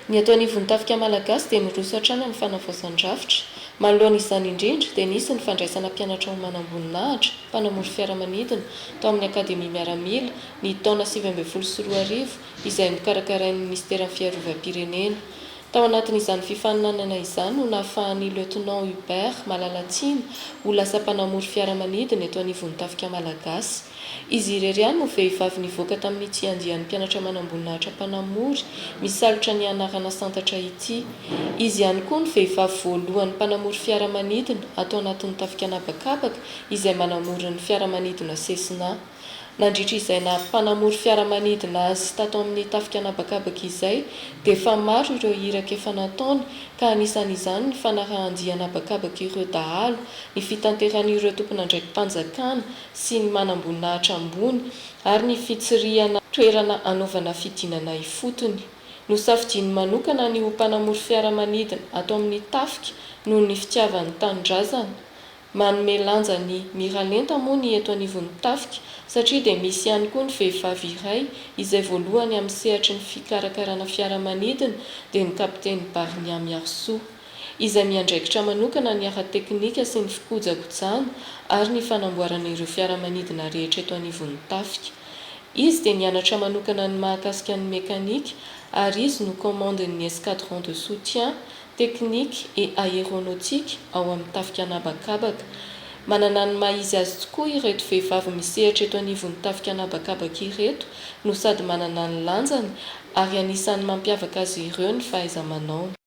Ny atao anivon'ny tafika malagasy dia miroso hatrany amin'ny fanavaozan-drafitra. Manoloan'izany indrindra dia nisy ny fandraisana mpianatra ho manam-boninahitra, mpanamory fiaramanidina tao amin'ny akademia miaramila ny taona 2024 izay mikarakarain'ny ministera fiarovam-pirenena. Tao anatin'izany fifaninanana izany no nahafahan'ny lieutenant Hubert Malalatsina ho lasa mpanamory fiaramanidina eto anivon'ny tafika malagasy. Izy ireriany no vehivavy nivoaka tamin'ny tsy andian'ny mpianatra manam-boninahitra mpanamory misalotra ny anarana santatra ity. Izy ihany koa ny vehivavy voalohany mpanamory fiaramanidina atao anatin'ny tafika anabakabaka izay manamory ny fiaramanidina Sesina. Nandritra izay na mpanamory fiaramanidina azy tato amin'ny tafika anabakabaka izay dia efa maro ireo iraka efa nataony ka anisan'izany ny fanarahan-dia anabakabaka ireo dahalo, ny fitanteran'ireo tompon'andraiki-panjakana sy ny manam-boninahitra ambony ary ny fitsirihana toerana anaovana fidinana ifotony. Nosafidiany manokana ny ho mpanamory fiaramanidina atao amin'ny tafika noho ny fitiavan'ny tanindrazana. Manome lanja ny miralenta moa ny eto anivon'ny tafika satria dia misy ihany koa ny vehivavy iray izay voalohany amin'ny sehatry ny fikarakarana fiaramanidina dia ny kapiteny Barnia Miarso, izay miandraikitra manokana ny ara-teknika sy ny fikojakojana ary ny fanamboarana ireo fiaramanidina rehetra eto anivon'ny tafika. Izy dia nianatra manokana ny mahakasika ny mekanika ary izy no commande-ny escadron de soutien technique et aéronautique ao amin'ny tafika anabakabaka. Manana ny maha-izy azy tokoa ireto vehivavy misehatra eto anivon'ny tafika anabakabaka ireto no sady manana ny lanjany ary anisan'ny mampiavaka azy ireo ny fahaiza-manao.